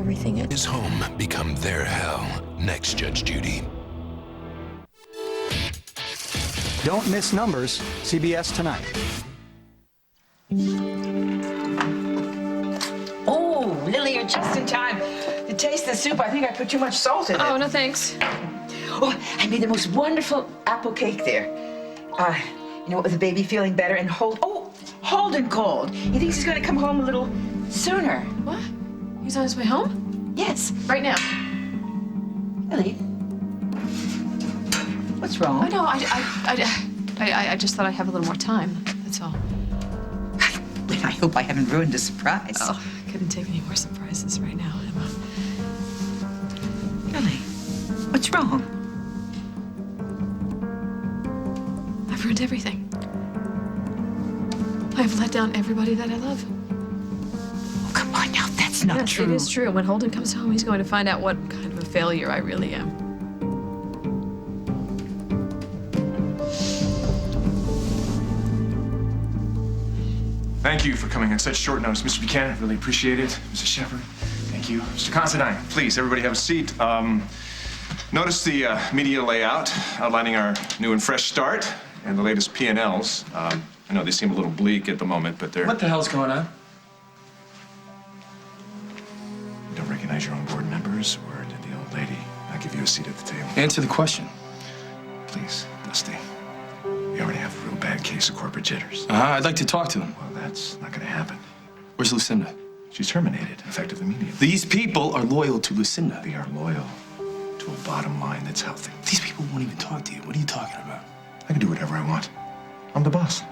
everything is. His home become their hell. Next Judge Judy. Don't miss Numbers, CBS tonight. Oh, Lily, you're just in time to taste the soup. I think I put too much salt in it. Oh, no thanks. Oh, I made the most wonderful apple cake there. You know what, with the baby feeling better and Holden called. He thinks he's going to come home a little sooner. What? He's on his way home? Yes. Right now? Lily? What's wrong? Oh, no, I just thought I'd have a little more time. That's all. Well, I hope I haven't ruined a surprise. Oh, I couldn't take any more surprises right now, Emma. Lily, what's wrong? I've ruined everything. I've let down everybody that I love. Oh, come on now, that's not true. It is true. When Holden comes home, he's going to find out what kind of a failure I really am. Thank you for coming on such short notice. Mr. Buchanan, really appreciate it. Mrs. Shepard, thank you. Mr. Considine, please, everybody have a seat. Notice the media layout outlining our new and fresh start and the latest P&Ls. I know they seem a little bleak at the moment, but they're... What the hell's going on? You don't recognize your own board members, or did the old lady not give you a seat at the table? Answer the question. Please, Dusty. We already have a real bad case of corporate jitters. I'd like to talk to them. Well, that's not going to happen. Where's Lucinda? She's terminated, effective immediately. These people are loyal to Lucinda. They are loyal to a bottom line that's healthy. These people won't even talk to you. What are you talking about? I can do whatever I want. I'm the boss.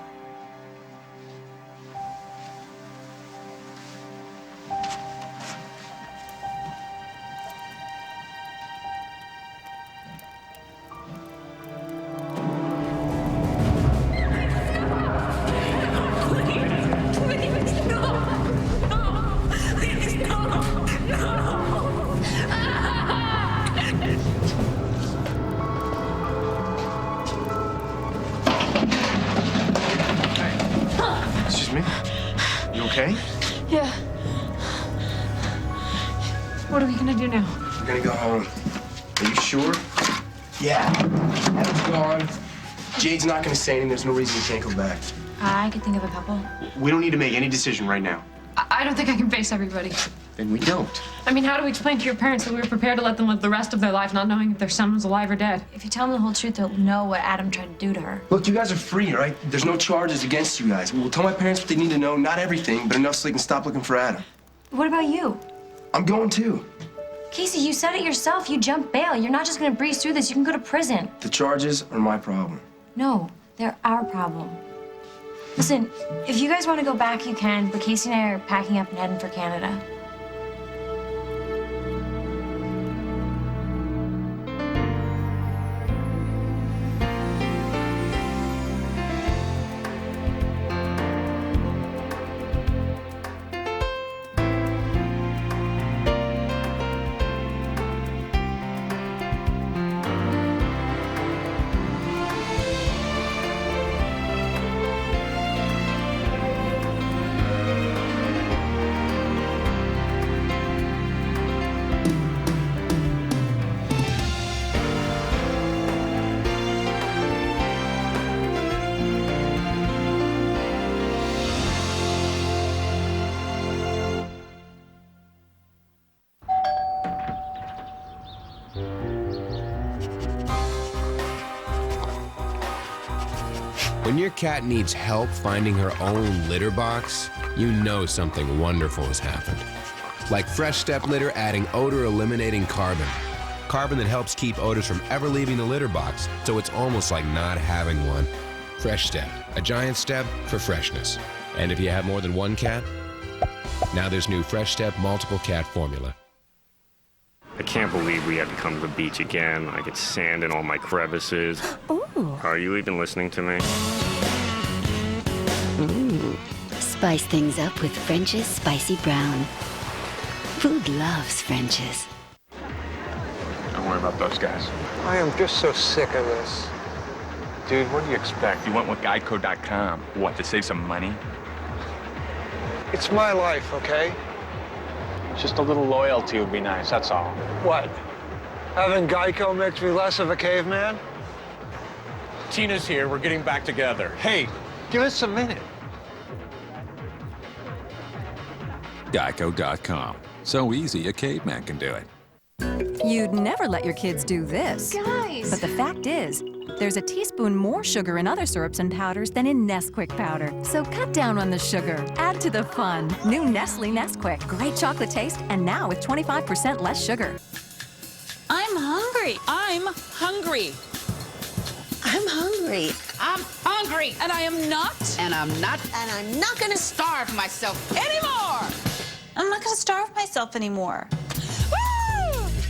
Okay? Yeah. What are we gonna do now? We're gonna go home. Are you sure? Yeah. Adam's gone. Jade's not gonna say anything. There's no reason we can't go back. I could think of a couple. We don't need to make any decision right now. I don't think I can face everybody. Then we don't. I mean, how do we explain to your parents that we were prepared to let them live the rest of their life not knowing if their son was alive or dead? If you tell them the whole truth, they'll know what Adam tried to do to her. Look, you guys are free, all right? There's no charges against you guys. We'll tell my parents what they need to know. Not everything, but enough so they can stop looking for Adam. What about you? I'm going too. Casey, you said it yourself. You jumped bail. You're not just gonna breeze through this. You can go to prison. The charges are my problem. No, they're our problem. Listen, if you guys want to go back, you can, but Casey and I are packing up and heading for Canada. When your cat needs help finding her own litter box, you know something wonderful has happened. Like Fresh Step Litter adding odor-eliminating carbon. Carbon that helps keep odors from ever leaving the litter box, so it's almost like not having one. Fresh Step, a giant step for freshness. And if you have more than one cat, now there's new Fresh Step Multiple Cat Formula. I can't believe we had to come to the beach again. I get sand in all my crevices. Ooh. Are you even listening to me? Ooh. Spice things up with French's Spicy Brown. Food loves French's. Don't worry about those guys. I am just so sick of this. Dude, what do you expect? You went with Geico.com. What, to save some money? It's my life, okay? Just a little loyalty would be nice, that's all. What? Having Geico makes me less of a caveman? Tina's here. We're getting back together. Hey, give us a minute. Geico.com. So easy a caveman can do it. You'd never let your kids do this. Guys! But the fact is, there's a teaspoon more sugar in other syrups and powders than in Nesquik powder. So cut down on the sugar. Add to the fun. New Nestle Nesquik. Great chocolate taste, and now with 25% less sugar. I'm hungry. I'm hungry. I'm hungry. I'm hungry. And I am not. And I'm not. And I'm not going to starve myself anymore. I'm not going to starve myself anymore.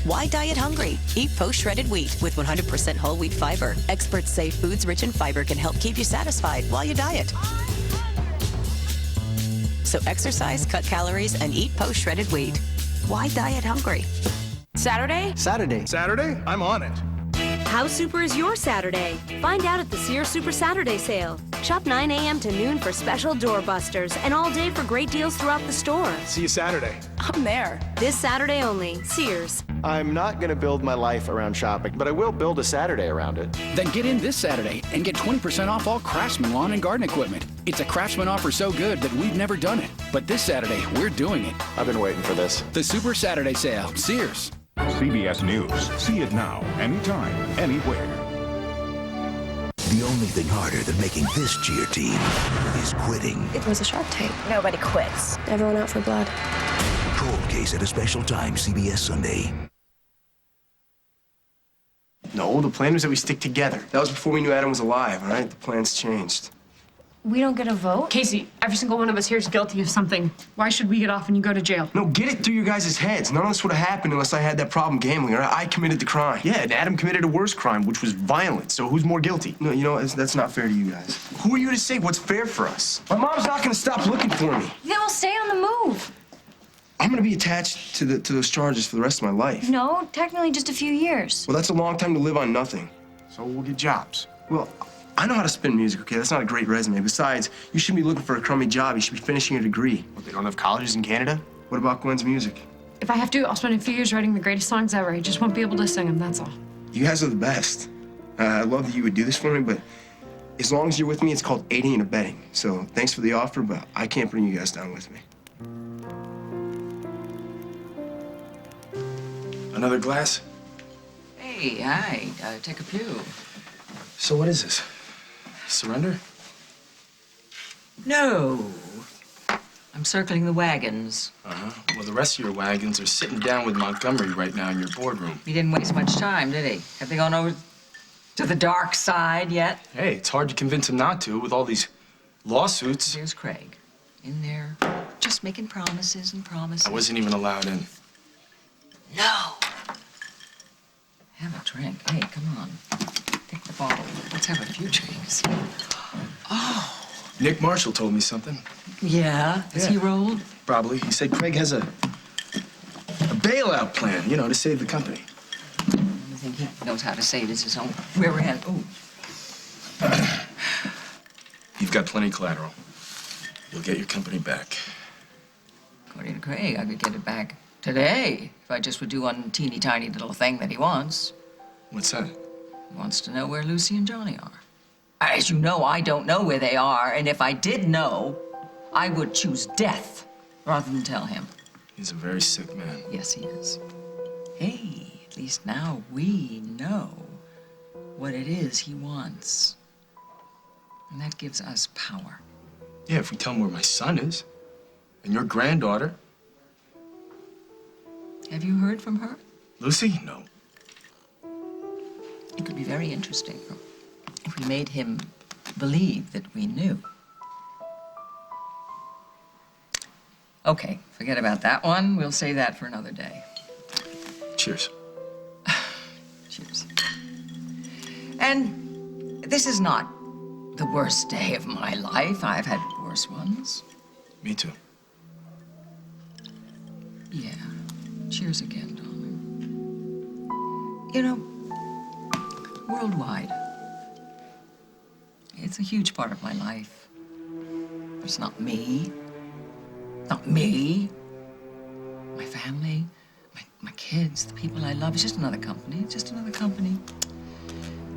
Why diet hungry? Eat post-shredded wheat with 100% whole wheat fiber. Experts say foods rich in fiber can help keep you satisfied while you diet. So exercise, cut calories, and eat post-shredded wheat. Why diet hungry? Saturday? Saturday. Saturday? I'm on it. How super is your Saturday? Find out at the Sears Super Saturday Sale. Shop 9 a.m. to noon for special doorbusters and all day for great deals throughout the store. See you Saturday. I'm there. This Saturday only. Sears. I'm not going to build my life around shopping, but I will build a Saturday around it. Then get in this Saturday and get 20% off all Craftsman lawn and garden equipment. It's a Craftsman offer so good that we've never done it. But this Saturday, we're doing it. I've been waiting for this. The Super Saturday Sale. Sears. CBS News. See it now, anytime, anywhere. The only thing harder than making this cheer team is quitting. It was a Shark Tank. Nobody quits. Everyone out for blood. Cold Case at a special time, CBS Sunday. No, the plan was that we stick together. That was before we knew Adam was alive, all right? The plan's changed. We don't get a vote? Casey, every single one of us here is guilty of something. Why should we get off and you go to jail? No, get it through your guys' heads. None of this would have happened unless I had that problem gambling, all right? I committed the crime. Yeah, and Adam committed a worse crime, which was violence. So who's more guilty? No, you know, that's not fair to you guys. Who are you to say what's fair for us? My mom's not gonna stop looking for me. Then we'll stay on the move. I'm gonna be attached to those charges for the rest of my life. No, technically just a few years. Well, that's a long time to live on nothing. So we'll get jobs. Well, I know how to spin music, okay? That's not a great resume. Besides, you shouldn't be looking for a crummy job. You should be finishing your degree. What, they don't have colleges in Canada? What about Gwen's music? If I have to, I'll spend a few years writing the greatest songs ever. I just won't be able to sing them, that's all. You guys are the best. I love that you would do this for me, but as long as you're with me, it's called aiding and abetting. So thanks for the offer, but I can't bring you guys down with me. Another glass? Hey, hi. Take a few. So what is this? Surrender? No. I'm circling the wagons. Uh-huh. Well, the rest of your wagons are sitting down with Montgomery right now in your boardroom. He didn't waste much time, did he? Have they gone over to the dark side yet? Hey, it's hard to convince him not to with all these lawsuits. Here's Craig. In there, just making promises and promises. I wasn't even allowed in. No. Have a drink. Hey, come on. Take the bottle. Let's have a few drinks. Oh. Nick Marshall told me something. Yeah? Has he rolled? Probably. He said Craig has a bailout plan, you know, to save the company. The only thing he knows how to save is his own rear end. Ooh. You've got plenty of collateral. You'll get your company back. According to Craig, I could get it back today if I just would do one teeny tiny little thing that he wants. What's that? He wants to know where Lucy and Johnny are. As you know, I don't know where they are, and if I did know, I would choose death rather than tell him. He's a very sick man. Yes, he is. Hey, at least now we know what it is he wants. And that gives us power. Yeah, if we tell him where my son is, and your granddaughter. Have you heard from her? Lucy? No. It could be very interesting if we made him believe that we knew. Okay, forget about that one. We'll save that for another day. Cheers. Cheers. And this is not the worst day of my life. I've had worse ones. Me too. Yeah. Cheers again, darling. You know, worldwide, it's a huge part of my life. It's not me. Not me. My family. family, my kids, the people I love. It's just another company. It's just another company.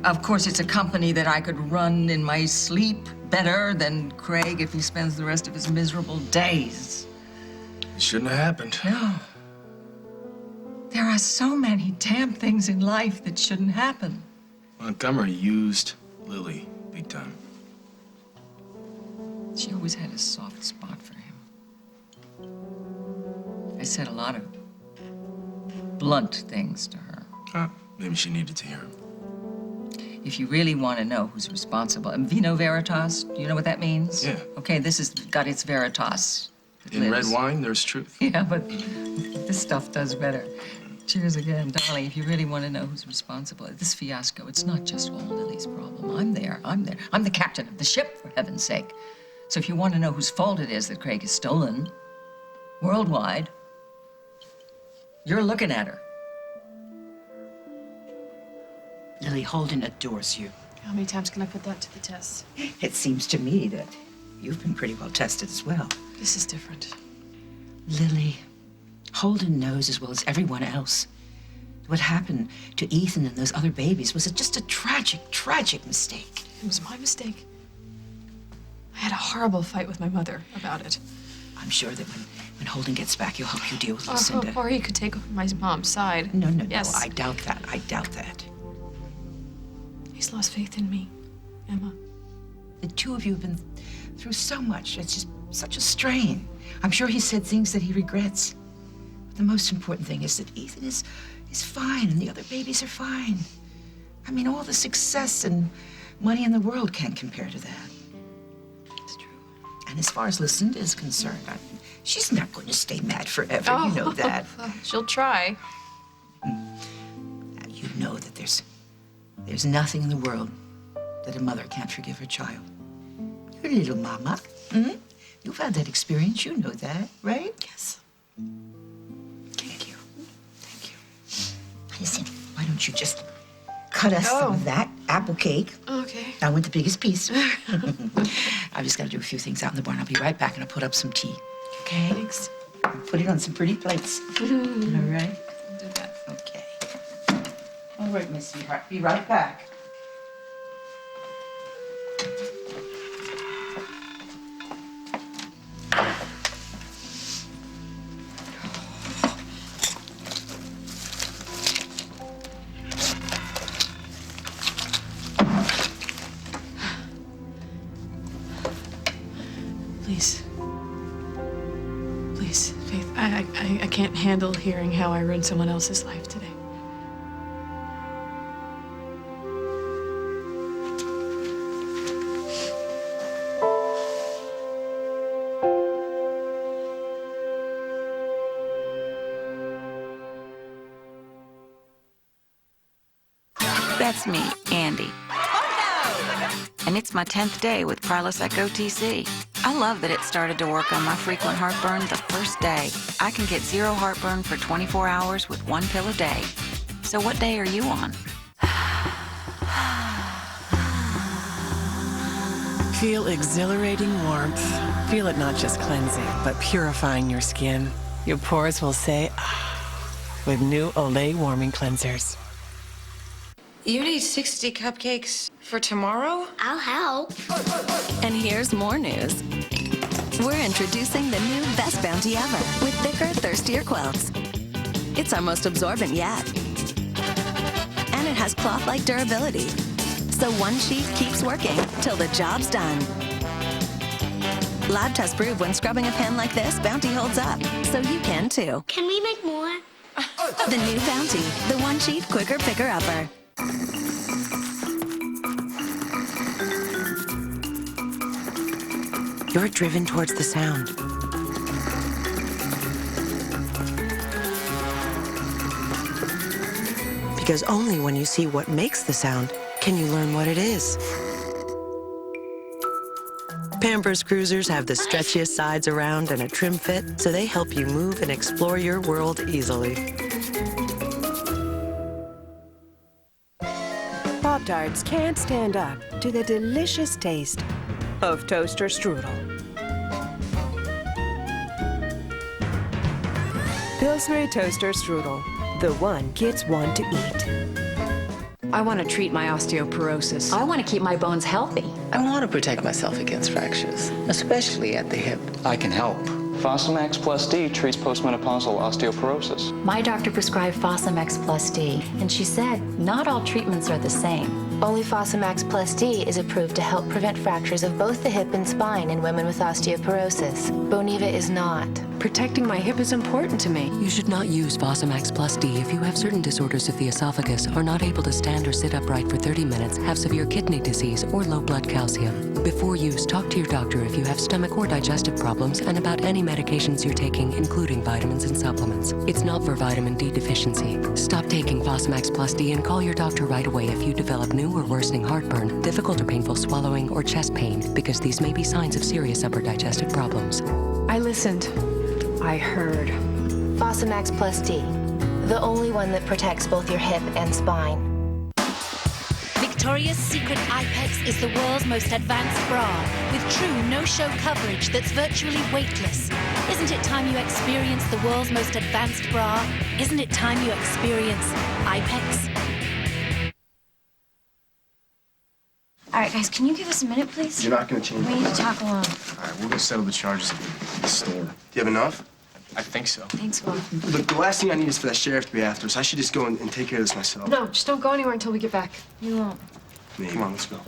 Of course, it's a company that I could run in my sleep better than Craig if he spends the rest of his miserable days. It shouldn't have happened. No. There are so many damn things in life that shouldn't happen. Montgomery used Lily big time. She always had a soft spot for him. I said a lot of blunt things to her. Maybe she needed to hear him. If you really want to know who's responsible, and vino veritas, do you know what that means? Yeah. Okay, this has got its veritas. In red wine, there's truth. Yeah, but this stuff does better. Cheers again, darling. If you really want to know who's responsible, this fiasco, it's not just all Lily's problem. I'm there. I'm the captain of the ship, for heaven's sake. So if you want to know whose fault it is that Craig has stolen, worldwide, you're looking at her. Lily Holden adores you. How many times can I put that to the test? It seems to me that you've been pretty well tested as well. This is different. Lily, Holden knows as well as everyone else what happened to Ethan and those other babies was just a tragic, tragic mistake. It was my mistake. I had a horrible fight with my mother about it. I'm sure that when Holden gets back, he'll help you deal with Lucinda. Or he could take my mom's side. No, Yes. no, I doubt that. I doubt that. He's lost faith in me, Emma. The two of you have been through so much. It's just such a strain. I'm sure he said things that he regrets. But the most important thing is that Ethan is fine and the other babies are fine. I mean, all the success and money in the world can't compare to that. It's true. And as far as Lucinda is concerned, she's not going to stay mad forever. You know that. She'll try. Now, you know that there's nothing in the world that a mother can't forgive her child. You're a little mama. Mm-hmm. You've had that experience. You know that, right? Yes. Thank you. Thank you. Listen, why don't you just cut us some of that apple cake? Okay. I want the biggest piece. I've just got to do a few things out in the barn. I'll be right back, and I'll put up some tea. Okay? Thanks. I'll put it on some pretty plates. All right? I'll do that. Okay. All right, Miss Sweetheart. Be right back. Please. Please, Faith. I can't handle hearing how I ruined someone else's life today. That's me, Andy. And it's my 10th day with Prilosec OTC. I love that it started to work on my frequent heartburn the first day. I can get zero heartburn for 24 hours with one pill a day. So what day are you on? Feel exhilarating warmth. Feel it not just cleansing, but purifying your skin. Your pores will say, ah, with new Olay warming cleansers. You need 60 cupcakes for tomorrow? I'll help. And here's more news. We're introducing the new Best Bounty ever with thicker, thirstier quilts. It's our most absorbent yet. And it has cloth-like durability. So one sheet keeps working till the job's done. Lab tests prove when scrubbing a pen like this, Bounty holds up. So you can too. Can we make more? The new Bounty, the one sheet quicker picker-upper. You're driven towards the sound. Because only when you see what makes the sound can you learn what it is. Pampers Cruisers have the stretchiest sides around and a trim fit, so they help you move and explore your world easily. Pop-Tarts can't stand up to the delicious taste of toaster strudel. Pillsbury Toaster Strudel, the one kids want to eat. I want to treat my osteoporosis. I want to keep my bones healthy. I want to protect myself against fractures, especially at the hip. I can help. Fosamax Plus D treats postmenopausal osteoporosis. My doctor prescribed Fosamax Plus D, and she said not all treatments are the same. Only Fosamax Plus D is approved to help prevent fractures of both the hip and spine in women with osteoporosis. Boniva is not. Protecting my hip is important to me. You should not use Fosamax Plus D if you have certain disorders of the esophagus, are not able to stand or sit upright for 30 minutes, have severe kidney disease, or low blood calcium. Before use, talk to your doctor if you have stomach or digestive problems and about any medications you're taking, including vitamins and supplements. It's not for vitamin D deficiency. Stop taking Fosamax Plus D and call your doctor right away if you develop new or worsening heartburn, difficult or painful swallowing, or chest pain, because these may be signs of serious upper digestive problems. I listened. I heard. Fosamax Plus D, the only one that protects both your hip and spine. Victoria's Secret Ipex is the world's most advanced bra, with true no-show coverage that's virtually weightless. Isn't it time you experience the world's most advanced bra? Isn't it time you experience Ipex? All right, guys, can you give us a minute, please? You're not going to change. We need to talk alone. All right, we're going to settle the charges at the store. Do you have enough? I think so. Thanks, Will. Look, the last thing I need is for that sheriff to be after us. I should just go and take care of this myself. No, just don't go anywhere until we get back. You won't. Maybe. Come on, let's go.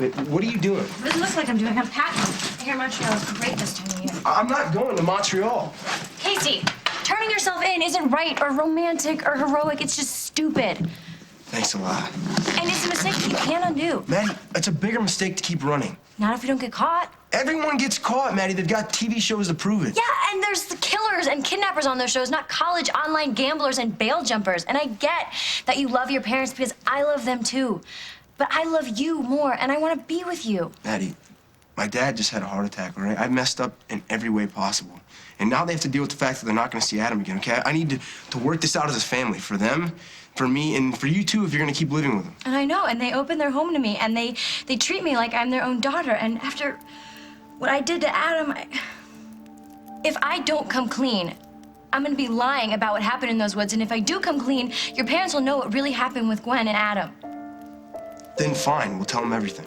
Wait, what are you doing? What does it look like I'm doing? I'm packing. I hear Montreal is great this time of year. I'm not going to Montreal. Casey, turning yourself in isn't right or romantic or heroic. It's just stupid. Thanks a lot. And it's a mistake that you can't undo. Maddie, it's a bigger mistake to keep running. Not if we don't get caught. Everyone gets caught, Maddie. They've got TV shows to prove it. Yeah, and there's the killers and kidnappers on those shows, not college online gamblers and bail jumpers. And I get that you love your parents because I love them too. But I love you more, and I want to be with you. Maddie, my dad just had a heart attack, all right? I messed up in every way possible. And now they have to deal with the fact that they're not going to see Adam again, okay? I need to work this out as a family for them, for me, and for you too if you're going to keep living with them. And I know, and they open their home to me, and they treat me like I'm their own daughter. And after what I did to Adam, if I don't come clean, I'm going to be lying about what happened in those woods. And if I do come clean, your parents will know what really happened with Gwen and Adam. Then fine, we'll tell them everything.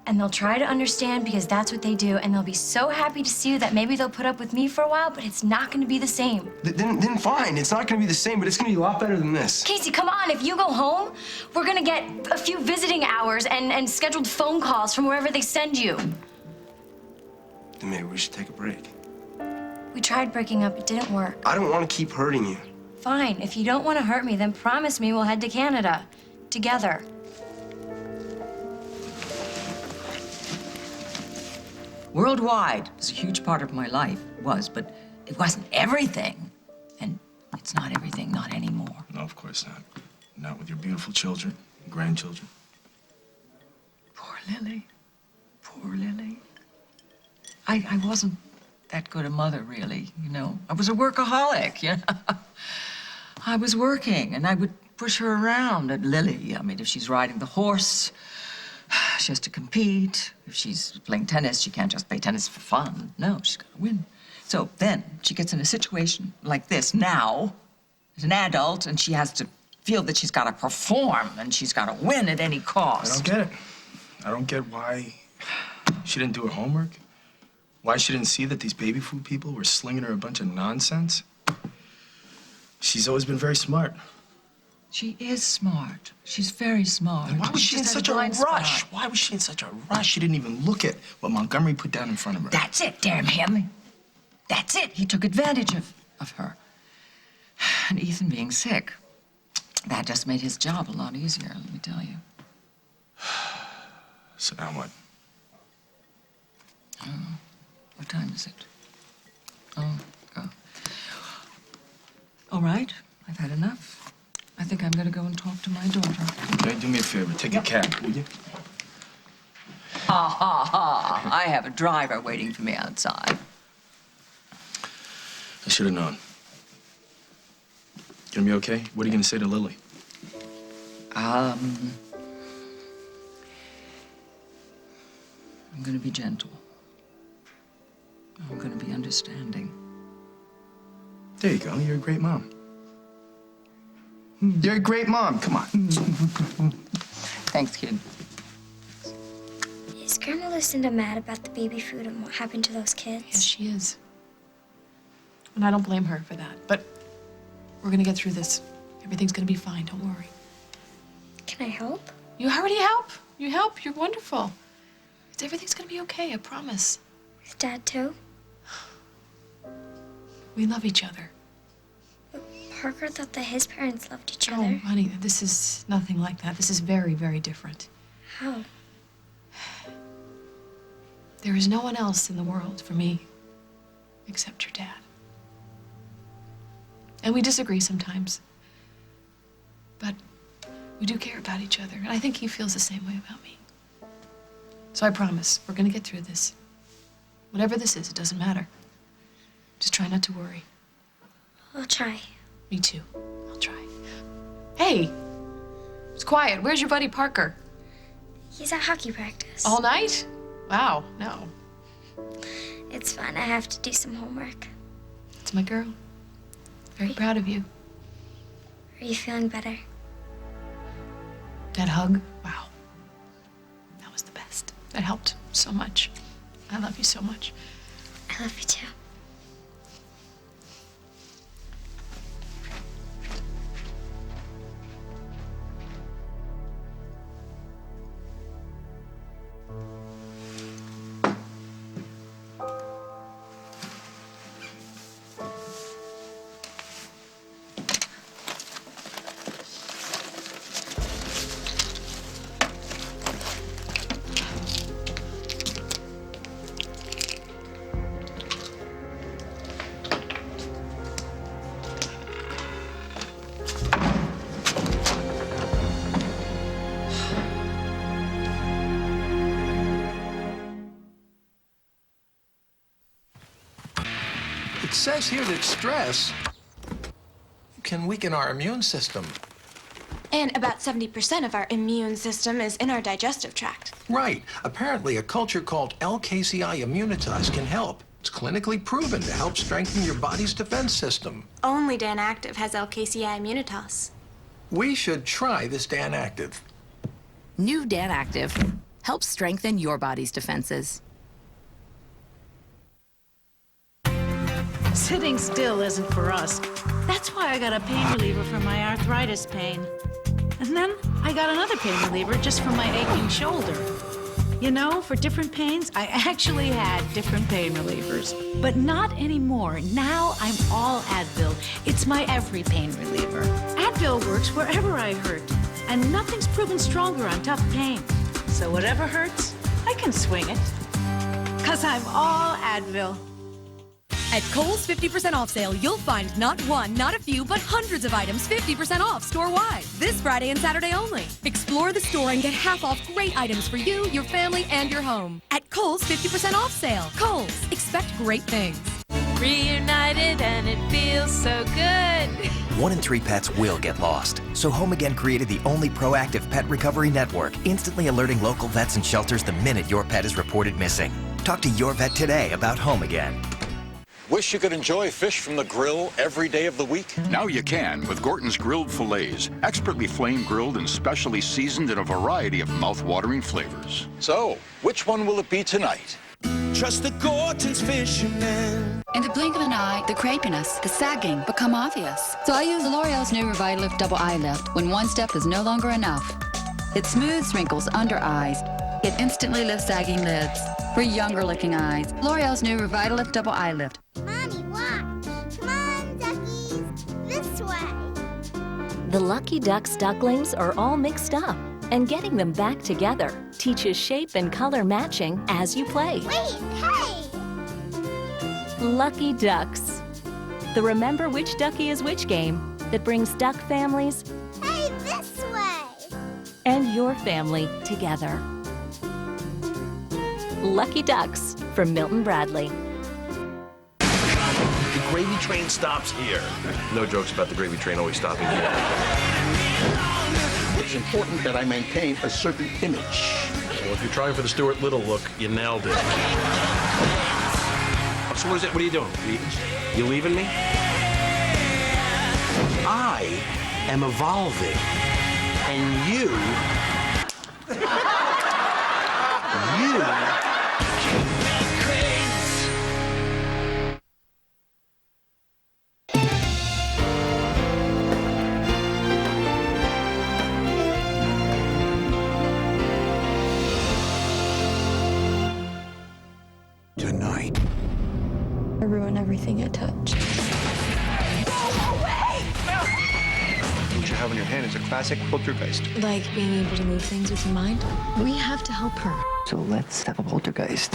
And they'll try to understand because that's what they do. And they'll be so happy to see you that maybe they'll put up with me for a while, but it's not going to be the same. Then fine, it's not going to be the same, but it's going to be a lot better than this. Casey, come on. If you go home, we're going to get a few visiting hours and scheduled phone calls from wherever they send you. Then maybe we should take a break. We tried breaking up. It didn't work. I don't want to keep hurting you. Fine. If you don't want to hurt me, then promise me we'll head to Canada. Together. Worldwide is a huge part of my life. It was, but it wasn't everything. And it's not everything, not anymore. No, of course not. Not with your beautiful children, grandchildren. Poor Lily. Poor Lily. I wasn't that good a mother, really, you know. I was a workaholic, you know. I was working, and I would push her around. And Lily, I mean, if she's riding the horse, she has to compete. If she's playing tennis, she can't just play tennis for fun. No, she's got to win. So then she gets in a situation like this now, as an adult, and she has to feel that she's got to perform and she's got to win at any cost. I don't get it. I don't get why she didn't do her homework. Why she didn't see that these baby food people were slinging her a bunch of nonsense. She's always been very smart. She is smart. She's very smart. Then why was she in such a rush? Why was she in such a rush? She didn't even look at what Montgomery put down in front of her. That's it, damn him. That's it. He took advantage of her. And Ethan being sick, that just made his job a lot easier, let me tell you. So now what? Oh, what time is it? Oh, go. All right, I've had enough. I think I'm gonna go and talk to my daughter. Okay, do me a favor. Take a cab, will you? Ha, ha, ha. I have a driver waiting for me outside. I should have known. Gonna be okay? What are you gonna say to Lily? I'm gonna be gentle. I'm going to be understanding. There you go. You're a great mom. You're a great mom. Come on. Thanks, kid. Is Grandma Lucinda mad about the baby food and what happened to those kids? Yes, she is. And I don't blame her for that. But we're gonna get through this. Everything's gonna be fine. Don't worry. Can I help? You already help. You help. You're wonderful. Everything's gonna be okay. I promise. With Dad too? We love each other. Parker thought that his parents loved each other. Oh, honey, this is nothing like that. This is very, very different. How? There is no one else in the world for me except your dad. And we disagree sometimes. But we do care about each other. And I think he feels the same way about me. So I promise, we're gonna get through this. Whatever this is, it doesn't matter. Just try not to worry. I'll try. Me too. I'll try. Hey! It's quiet. Where's your buddy Parker? He's at hockey practice. All night? Wow, no. It's fun. I have to do some homework. It's my girl. Very proud of you. Are you feeling better? That hug? Wow. That was the best. That helped so much. I love you so much. I love you too. It says here that stress can weaken our immune system. And about 70% of our immune system is in our digestive tract. Right. Apparently, a culture called LKCI Immunitas can help. It's clinically proven to help strengthen your body's defense system. Only Dan Active has LKCI Immunitas. We should try this Dan Active. New Dan Active helps strengthen your body's defenses. Sitting still isn't for us. That's why I got a pain reliever for my arthritis pain. And then I got another pain reliever just for my aching shoulder. You know, for different pains, I actually had different pain relievers. But not anymore. Now I'm all Advil. It's my every pain reliever. Advil works wherever I hurt. And nothing's proven stronger on tough pain. So whatever hurts, I can swing it. 'Cause I'm all Advil. At Kohl's 50% off sale, you'll find not one, not a few, but hundreds of items 50% off store-wide. This Friday and Saturday only. Explore the store and get half off great items for you, your family, and your home. At Kohl's 50% off sale. Kohl's. Expect great things. Reunited and it feels so good. 1 in 3 pets will get lost. So Home Again created the only proactive pet recovery network, instantly alerting local vets and shelters the minute your pet is reported missing. Talk to your vet today about Home Again. Wish you could enjoy fish from the grill every day of the week? Now you can with Gorton's Grilled Fillets, expertly flame grilled and specially seasoned in a variety of mouth-watering flavors. So, which one will it be tonight? Trust the Gorton's fisherman. In the blink of an eye, the crepiness, the sagging become obvious. So I use L'Oreal's new Revitalift Double Eye Lift when one step is no longer enough. It smooths wrinkles under eyes. It instantly lifts sagging lids. For younger looking eyes, L'Oreal's new Revitalift Double Eye Lift. Mommy, watch. Come on, duckies. This way. The Lucky Ducks ducklings are all mixed up, and getting them back together teaches shape and color matching as you play. Wait, hey! Lucky Ducks. The remember which ducky is which game that brings duck families Hey, this way. and your family together. Lucky Ducks from Milton Bradley. The gravy train stops here. No jokes about the gravy train always stopping here. It's important that I maintain a certain image. Well, if you're trying for the Stuart Little look, you nailed it. So what are you doing? You leaving me? I am evolving. And you Tonight. I ruin everything I touch. What you have in your hand is a classic poltergeist. Like being able to move things with your mind. We have to help her. So let's have a poltergeist.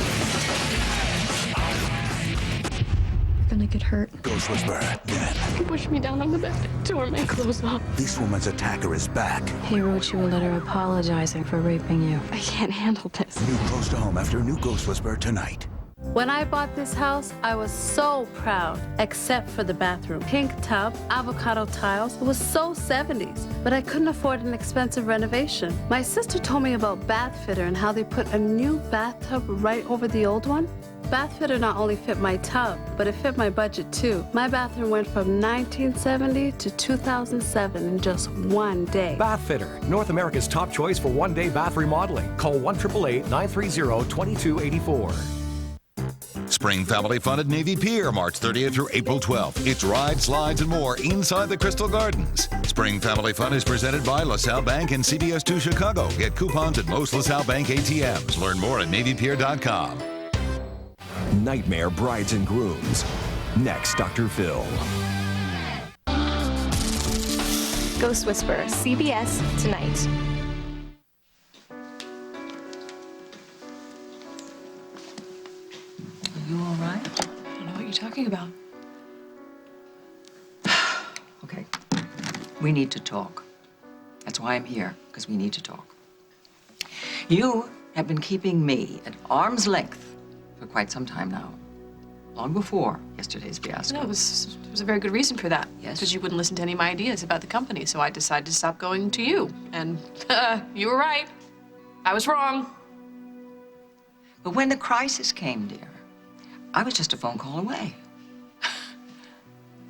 You're gonna get hurt. Ghost Whisperer, then. Push me down on the bed, tore my clothes off. This woman's attacker is back. He wrote you a letter apologizing for raping you. I can't handle this. New close to home after a new Ghost Whisperer tonight. When I bought this house, I was so proud, except for the bathroom. Pink tub, avocado tiles. It was so 70s, but I couldn't afford an expensive renovation. My sister told me about Bathfitter and how they put a new bathtub right over the old one. Bathfitter not only fit my tub, but it fit my budget too. My bathroom went from 1970 to 2007 in just one day. Bathfitter, North America's top choice for one-day bath remodeling. Call 1-888-930-2284. Spring Family Fun at Navy Pier, March 30th through April 12th. It's rides, slides, and more inside the Crystal Gardens. Spring Family Fun is presented by LaSalle Bank and CBS2 Chicago. Get coupons at most LaSalle Bank ATMs. Learn more at NavyPier.com. Nightmare Brides and Grooms. Next, Dr. Phil. Ghost Whisperer, CBS tonight. Are you all right? I don't know what you're talking about. Okay. We need to talk. That's why I'm here, because we need to talk. You have been keeping me at arm's length for quite some time now. Long before yesterday's fiasco. No, there was a very good reason for that. Yes. Because you wouldn't listen to any of my ideas about the company, so I decided to stop going to you. And you were right. I was wrong. But when the crisis came, dear, I was just a phone call away.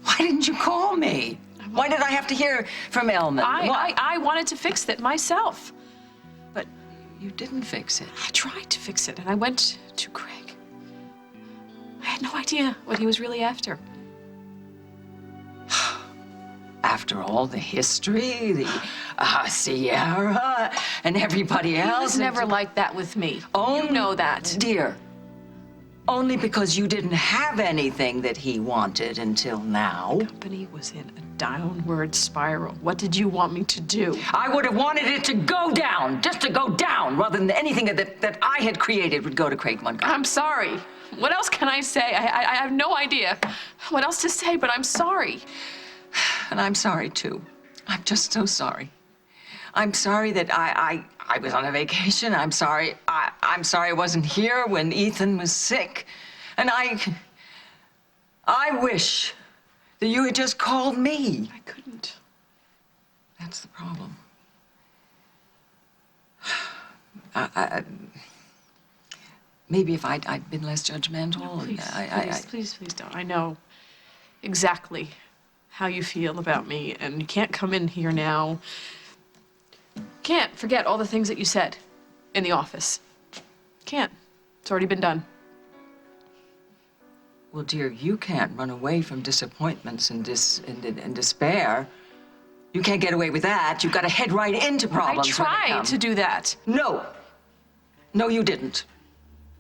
Why didn't you call me? Why did I have to hear from Elman? I wanted to fix it myself. But you didn't fix it. I tried to fix it, and I went to Craig. I had no idea what he was really after. After all the history, the Sierra, and everybody else. He was never like that with me. You know that. Dear, only because you didn't have anything that he wanted until now. The company was in a downward spiral. What did you want me to do? I would have wanted it to go down, just to go down, rather than anything that I had created would go to Craig Montgomery. I'm sorry. What else can I say? I have no idea what else to say, but I'm sorry. And I'm sorry, too. I'm just so sorry. I'm sorry that I was on a vacation. I'm sorry I wasn't here when Ethan was sick. And I wish that you had just called me. I couldn't. That's the problem. Maybe if I'd been less judgmental. No, please don't. I know exactly how you feel about me, and you can't come in here now. Can't forget all the things that you said in the office. Can't. It's already been done. Well, dear, you can't run away from disappointments and despair. You can't get away with that. You've got to head right into problems. I tried to do that. No. No, you didn't.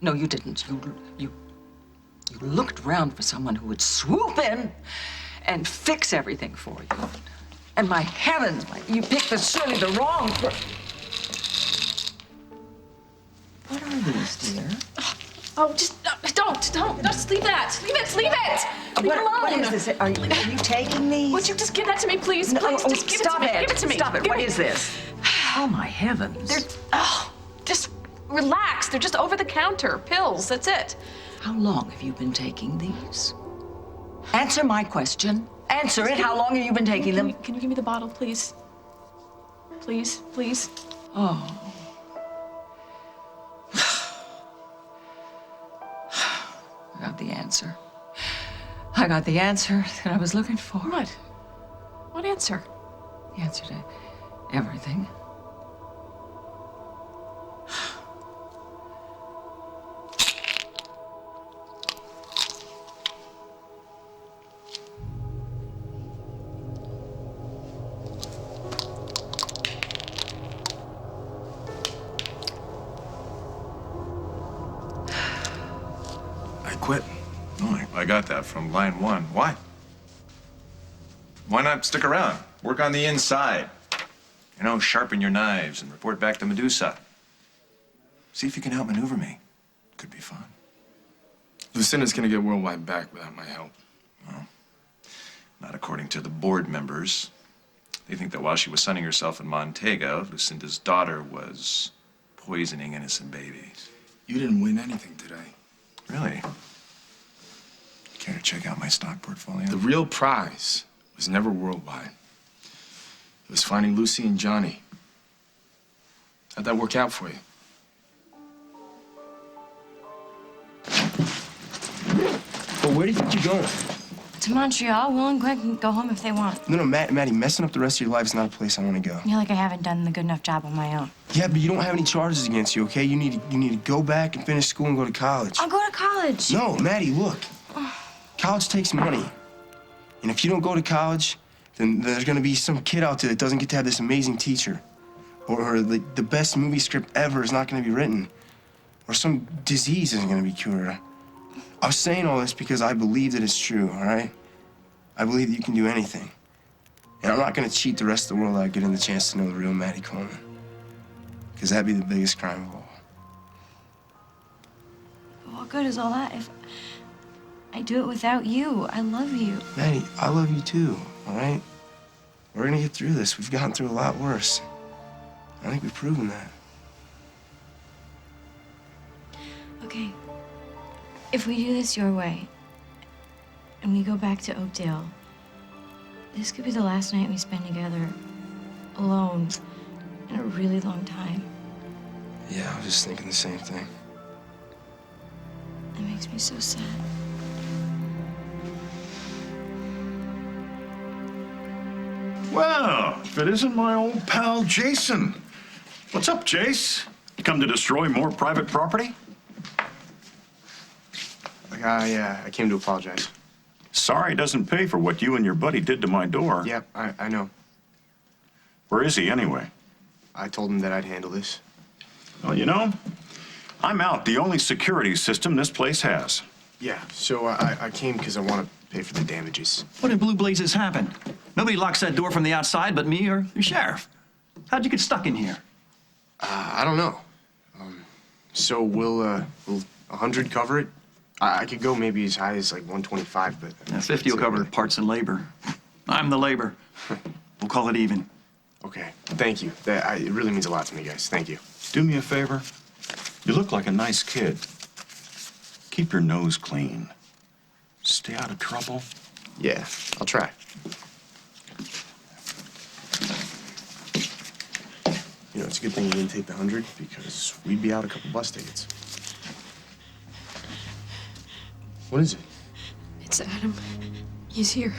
No, you didn't. You looked around for someone who would swoop in and fix everything for you. And my heavens, you picked surely the wrong What are these, dear? Oh, just don't. Just leave that. Leave it. Leave it. Leave it alone. What is this? Are you taking these? Would you just give that to me, please? No, Please, just give stop it to me. it. Give it to me. Stop it. Give What me. is this? Oh, my heavens. Just relax. They're just over-the-counter pills. That's it. How long have you been taking these? Answer my question. Answer it. How long have you been taking them? Can you give me the bottle, please? Please, please. Oh. I got the answer. I got the answer that I was looking for. What? What answer? The answer to everything. I quit. No, I got that from line 1. Why? Why not stick around? Work on the inside. You know, sharpen your knives and report back to Medusa. See if you can outmaneuver me. Could be fun. Lucinda's gonna get Worldwide back without my help. Well, not according to the board members. They think that while she was sunning herself in Montego, Lucinda's daughter was poisoning innocent babies. You didn't win anything today. Really? Care to check out my stock portfolio? The real prize was never Worldwide. It was finding Lucy and Johnny. How'd that work out for you? But where do you think you're going? To Montreal. Will and Gwen can go home if they want. No, Maddie, messing up the rest of your life is not a place I want to go. I feel like I haven't done the good enough job on my own. Yeah, but you don't have any charges against you, okay? You need to go back and finish school and go to college. I'll go to college. No, Maddie, look. College takes money. And if you don't go to college, then there's gonna be some kid out there that doesn't get to have this amazing teacher. Or the best movie script ever is not gonna be written. Or some disease isn't gonna be cured. I was saying all this because I believe that it's true, all right? I believe that you can do anything. And I'm not gonna cheat the rest of the world out of getting the chance to know the real Maddie Coleman. Because that'd be the biggest crime of all. But what good is all that if I do it without you? I love you. Maddie, I love you too, all right? We're gonna get through this. We've gotten through a lot worse. I think we've proven that. Okay. If we do this your way, and we go back to Oakdale, this could be the last night we spend together, alone, in a really long time. Yeah, I was just thinking the same thing. It makes me so sad. Well, if it isn't my old pal Jason. What's up, Jace? You come to destroy more private property? I came to apologize. Sorry doesn't pay for what you and your buddy did to my door. Yep, I know. Where is he anyway? I told him that I'd handle this. Well, you know, I'm out the only security system this place has. Yeah, so I came because I want to pay for the damages. What in blue blazes happened? Nobody locks that door from the outside but me or the sheriff. How'd you get stuck in here? I don't know. So will 100 cover it? I could go maybe as high as like 125, but... Yeah, 50 will cover the parts and labor. I'm the labor. We'll call it even. Okay, thank you. It really means a lot to me, guys. Thank you. Do me a favor. You look like a nice kid. Keep your nose clean. Stay out of trouble. Yeah, I'll try. You know, it's a good thing you didn't take the 100 because we'd be out a couple bus tickets. What is it? It's Adam. He's here.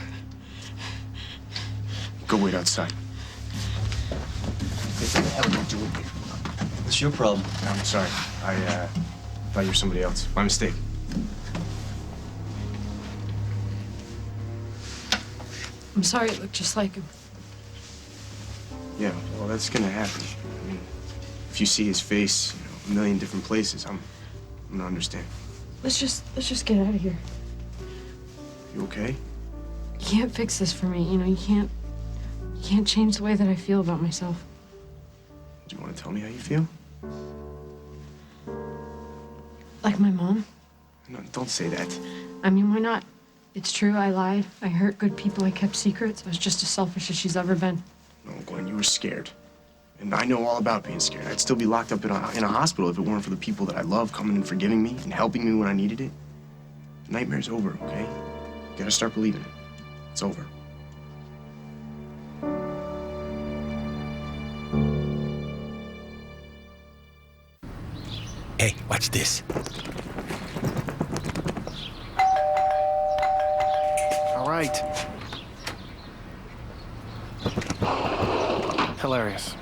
Go wait outside. What the hell are you doing here? It's your problem. I'm sorry. I thought you were somebody else. My mistake. I'm sorry it looked just like him. Yeah, well, that's gonna happen. I mean, if you see his face, you know, a million different places, I'm gonna understand. Let's just get out of here. You okay? You can't fix this for me. You know, you can't change the way that I feel about myself. Do you want to tell me how you feel? Like my mom? No, don't say that. I mean, why not? It's true, I lied. I hurt good people. I kept secrets. I was just as selfish as she's ever been. No, Gwen, you were scared. And I know all about being scared. I'd still be locked up in a hospital if it weren't for the people that I love coming and forgiving me and helping me when I needed it. The nightmare's over, okay? You gotta start believing it. It's over. Hey, watch this. right. Hilarious.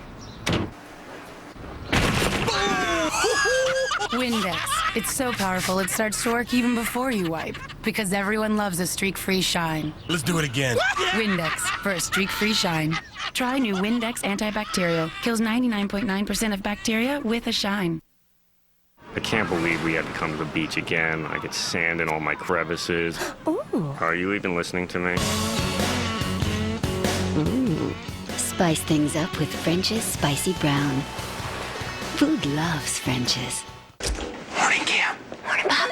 Windex. It's so powerful it starts to work even before you wipe. Because everyone loves a streak-free shine. Let's do it again. Windex for a streak-free shine. Try new Windex antibacterial. Kills 99.9% of bacteria with a shine. I can't believe we had to come to the beach again. I get sand in all my crevices. Ooh. Are you even listening to me? Ooh. Spice things up with French's Spicy Brown. Food loves French's. Morning, Cam. Morning, Bob.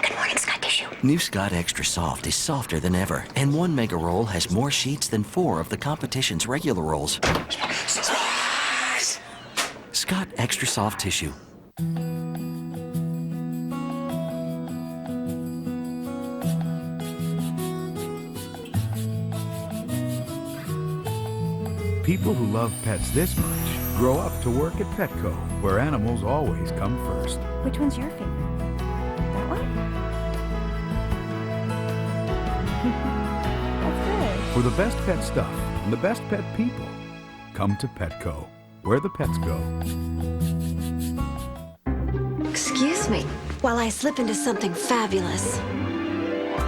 Good morning, Scott Tissue. New Scott Extra Soft is softer than ever, and one mega roll has more sheets than 4 of the competition's regular rolls. Scott Extra Soft Tissue. People who love pets this much grow up to work at Petco, where animals always come first. Which one's your favorite? That one? That's good. For the best pet stuff and the best pet people, come to Petco, where the pets go. Excuse me, while I slip into something fabulous.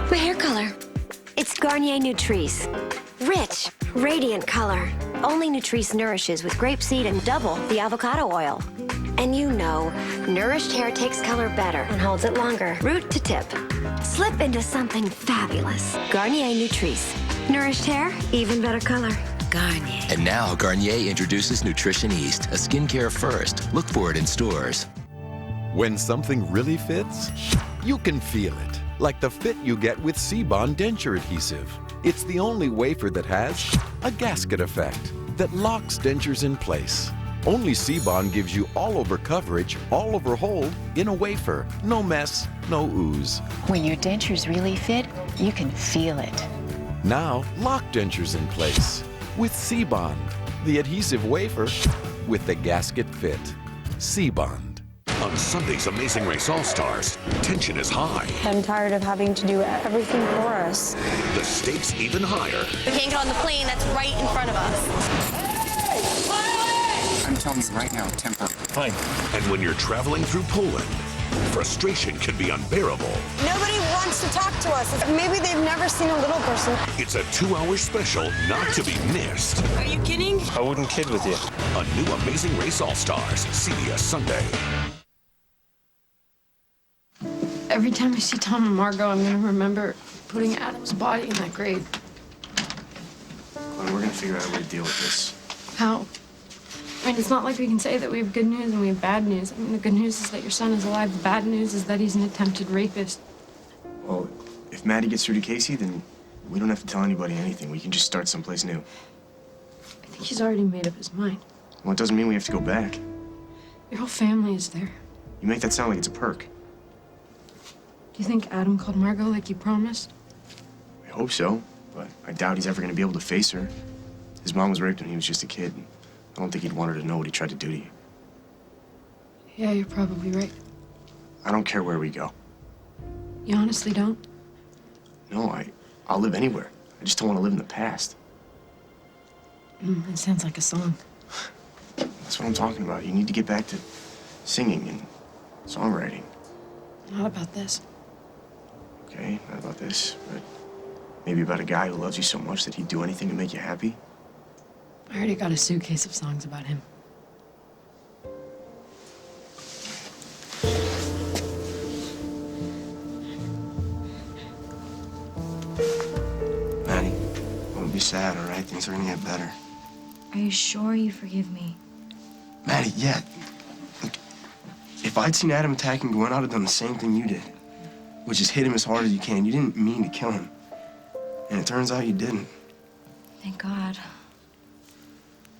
My hair color. It's Garnier Nutrice. Rich, radiant color. Only Nutrice nourishes with grapeseed and double the avocado oil. And you know, nourished hair takes color better and holds it longer, root to tip. Slip into something fabulous. Garnier Nutrice. Nourished hair, even better color. Garnier. And now Garnier introduces Nutrition East, a skincare first. Look for it in stores. When something really fits, you can feel it. Like the fit you get with C-Bond denture adhesive. It's the only wafer that has a gasket effect that locks dentures in place. Only C-Bond gives you all-over coverage, all-over hold in a wafer. No mess, no ooze. When your dentures really fit, you can feel it. Now, lock dentures in place with C-Bond, the adhesive wafer with the gasket fit. C-Bond. On Sunday's Amazing Race All-Stars, tension is high. I'm tired of having to do everything for us. The stakes even higher. We can't get on the plane that's right in front of us. I'm telling you right now, temper. Fine. And when you're traveling through Poland, frustration can be unbearable. Nobody wants to talk to us. Maybe they've never seen a little person. It's a 2-hour special not to be missed. Are you kidding? I wouldn't kid with you. A new Amazing Race All-Stars, CBS Sunday. Every time I see Tom and Margot, I'm gonna remember putting Adam's body in that grave. Glenn, we're gonna figure out a way to deal with this. How? I mean, it's not like we can say that we have good news and we have bad news. I mean, the good news is that your son is alive. The bad news is that he's an attempted rapist. Well, if Maddie gets through to Casey, then we don't have to tell anybody anything. We can just start someplace new. I think he's already made up his mind. Well, it doesn't mean we have to go back. Your whole family is there. You make that sound like it's a perk. Do you think Adam called Margot like you promised? I hope so, but I doubt he's ever gonna be able to face her. His mom was raped when he was just a kid. I don't think he'd want her to know what he tried to do to you. Yeah, you're probably right. I don't care where we go. You honestly don't? No, I'll live anywhere. I just don't want to live in the past. It sounds like a song. That's what I'm talking about. You need to get back to singing and songwriting. Not about this. Okay, not about this, but maybe about a guy who loves you so much that he'd do anything to make you happy. I already got a suitcase of songs about him. Maddie, don't be sad, all right? Things are gonna get better. Are you sure you forgive me? Maddie, yeah. Look, if I'd seen Adam attacking Gwen, I'd have done the same thing you did, which is hit him as hard as you can. You didn't mean to kill him. And it turns out you didn't. Thank God.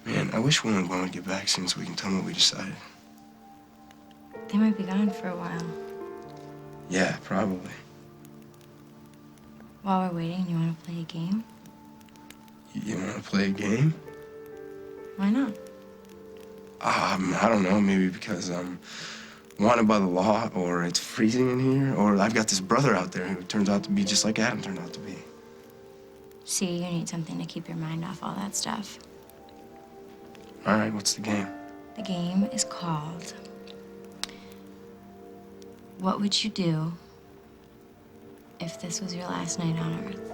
Man, I wish Will and Gwen would get back soon so we can tell them what we decided. They might be gone for a while. Yeah, probably. While we're waiting, you want to play a game? You want to play a game? Why not? I don't know, maybe because I'm wanted by the law, or it's freezing in here, or I've got this brother out there who turns out to be just like Adam turned out to be. See, you need something to keep your mind off all that stuff. All right, what's the game? The game is called What Would You Do If This Was Your Last Night on Earth?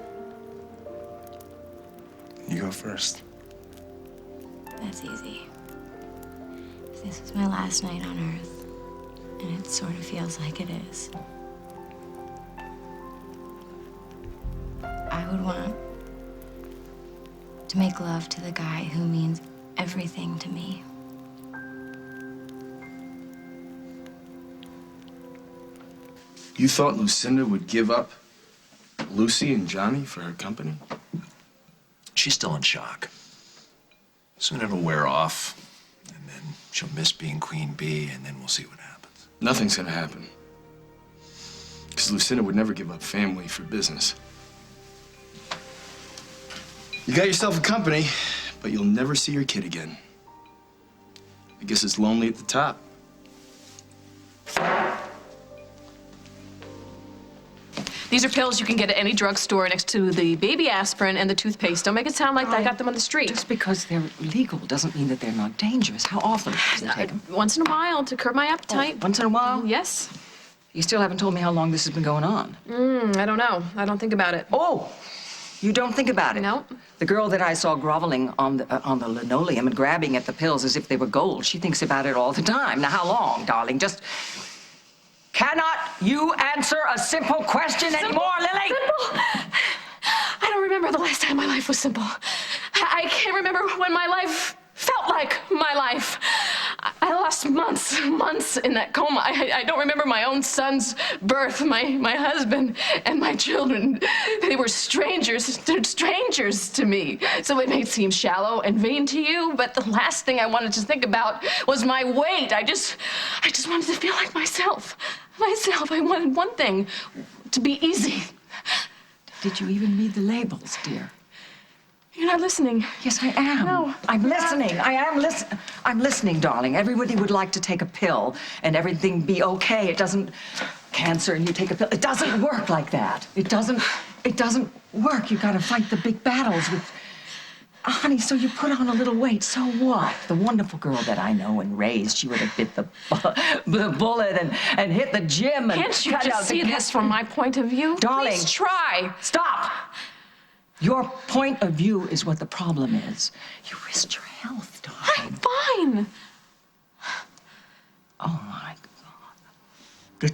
You go first. That's easy. If this was my last night on Earth, and it sort of feels like it is, I would want to make love to the guy who means everything to me. You thought Lucinda would give up Lucy and Johnny for her company? She's still in shock. Soon it'll wear off, and then she'll miss being Queen Bee, and then we'll see what happens. Nothing's gonna happen. Because Lucinda would never give up family for business. You got yourself a company, but you'll never see your kid again. I guess it's lonely at the top. These are pills you can get at any drugstore next to the baby aspirin and the toothpaste. Don't make it sound like I got them on the street. Just because they're legal doesn't mean that they're not dangerous. How often do you take them? Once in a while to curb my appetite. Oh, once in a while? Yes. You still haven't told me how long this has been going on. I don't know. I don't think about it. Oh, you don't think about it? No. The girl that I saw groveling on the linoleum and grabbing at the pills as if they were gold, she thinks about it all the time. Now, how long, darling? Just... Cannot you answer a simple question anymore, Lily? Simple? I don't remember the last time my life was simple. I can't remember when my life felt like my life. I lost months in that coma. I don't remember my own son's birth, my husband, and my children. They were strangers. They're strangers to me. So it may seem shallow and vain to you, but the last thing I wanted to think about was my weight. I just wanted to feel like myself. I wanted one thing, to be easy. Did you even read the labels, dear? You're not listening. Yes, I am. No. I'm listening. I'm listening, darling. Everybody would like to take a pill and everything be okay. It doesn't... Cancer and you take a pill. It doesn't work like that. It doesn't work. You gotta fight the big battles with... Honey, so you put on a little weight, so what? The wonderful girl that I know and raised, she would have bit the bullet and hit the gym and... Can't you just see this from my point of view? Darling. Please try. Stop! Your point of view is what the problem is. You risked your health, darling. I'm fine. Oh, my God.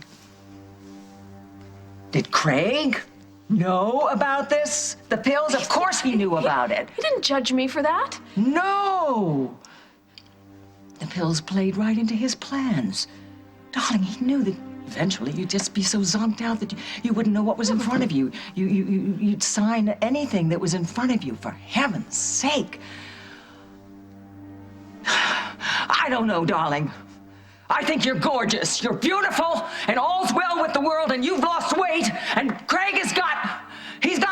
Did Craig know about this? The pills? Of course he knew about it. He didn't judge me for that. No! The pills played right into his plans. Darling, he knew that eventually you'd just be so zonked out that you wouldn't know what was in front of you. You'd sign anything that was in front of you, for heaven's sake. I don't know, darling. I think you're gorgeous, you're beautiful, and all's well with the world, and you've lost weight, and Craig he's got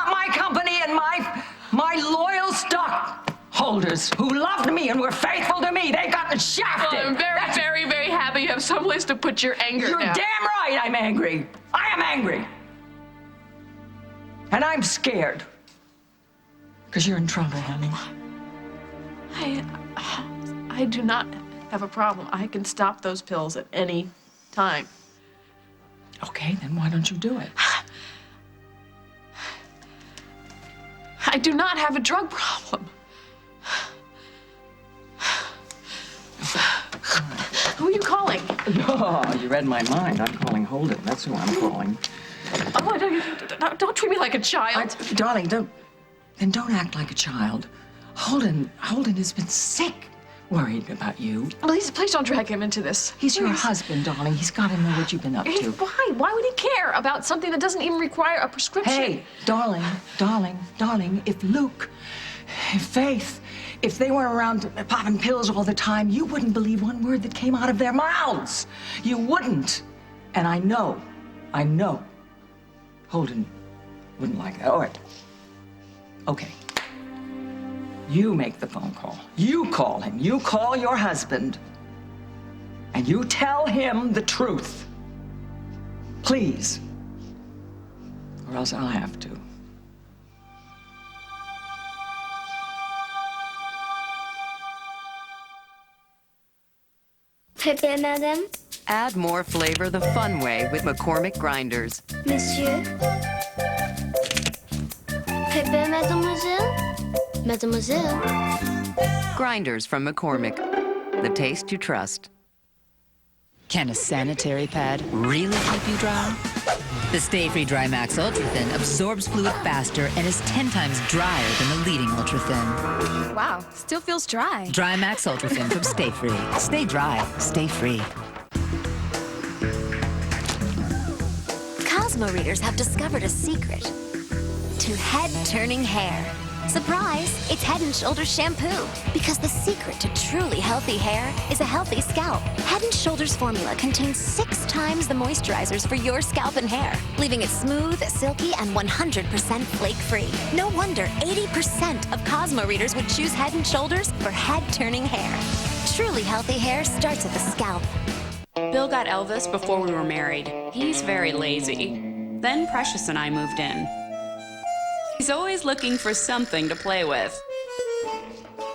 my company and my loyal stockholders who loved me and were faithful to me. They've gotten shafted. Well, I'm very happy you have someplace to put your anger You're now. damn right I'm angry. I am angry. And I'm scared. Because you're in trouble, honey. I do not have a problem. I can stop those pills at any time. Okay, then why don't you do it? I do not have a drug problem. Who are you calling? Oh, you read my mind. I'm calling Holden. That's who I'm calling. Oh, don't treat me like a child. Darling, don't act like a child. Holden has been sick, worried about you. Please don't drag him into this. He's your husband, darling. He's got to know what you've been up to. Why? Why would he care about something that doesn't even require a prescription? Hey, darling, if Luke, if Faith, if they weren't around popping pills all the time, you wouldn't believe one word that came out of their mouths. You wouldn't. And I know. Holden wouldn't like that. All right. Okay. You make the phone call. You call him. You call your husband. And you tell him the truth. Please. Or else I'll have to. Pepper, madame. Add more flavor the fun way with McCormick grinders. Monsieur. Pepper, mademoiselle. Mademoiselle. Grinders from McCormick. The taste you trust. Can a sanitary pad really keep you dry? The Stay Free Dry Max Ultra Thin absorbs fluid faster and is 10 times drier than the leading Ultra Thin. Wow, still feels dry. Dry Max Ultra Thin from Stay Free. Stay dry, stay free. Cosmo readers have discovered a secret to head-turning hair. Surprise! It's Head & Shoulders shampoo. Because the secret to truly healthy hair is a healthy scalp. Head & Shoulders formula contains 6 times the moisturizers for your scalp and hair, leaving it smooth, silky, and 100% flake-free. No wonder 80% of Cosmo readers would choose Head & Shoulders for head-turning hair. Truly healthy hair starts at the scalp. Bill got Elvis before we were married. He's very lazy. Then Precious and I moved in. He's always looking for something to play with.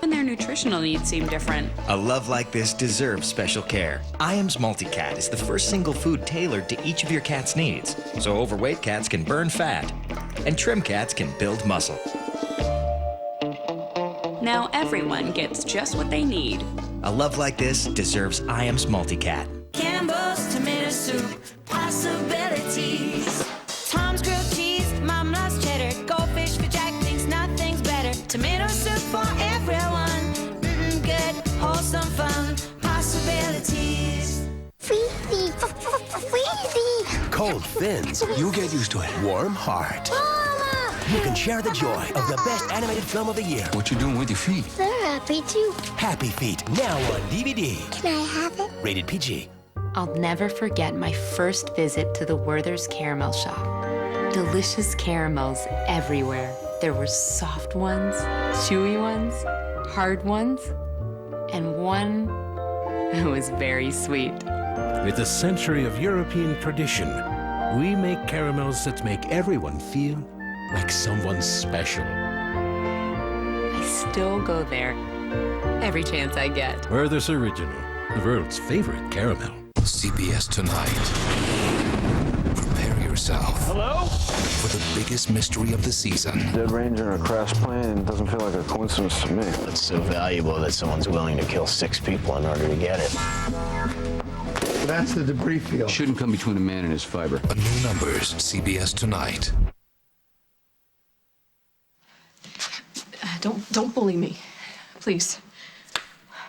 And their nutritional needs seem different. A love like this deserves special care. IAM's Multicat is the first single food tailored to each of your cat's needs. So overweight cats can burn fat, and trim cats can build muscle. Now everyone gets just what they need. A love like this deserves IAM's Multicat. Campbell's tomato soup, possibilities. Tom's grilled cheese, Mom loves cheddar. Goldfish for Jack thinks nothing's better. Tomato soup for everyone. Good, wholesome fun, possibilities. Freezy. Cold fins, you get used to it. Warm heart. Mama! You can share the joy of the best animated film of the year. What you doing with your feet? They're happy too. Happy Feet, now on DVD. Can I have it? Rated PG. I'll never forget my first visit to the Werther's Caramel Shop. Delicious caramels everywhere. There were soft ones, chewy ones, hard ones, and one that was very sweet. With a century of European tradition, we make caramels that make everyone feel like someone special. I still go there every chance I get. Werther's Original, the world's favorite caramel. CBS Tonight. Prepare yourself. Hello? For the biggest mystery of the season. Dead Ranger in a crash plane doesn't feel like a coincidence to me. It's so valuable that someone's willing to kill 6 people in order to get it. That's the debris field. Shouldn't come between a man and his fiber. A new numbers, CBS Tonight. Don't bully me, please.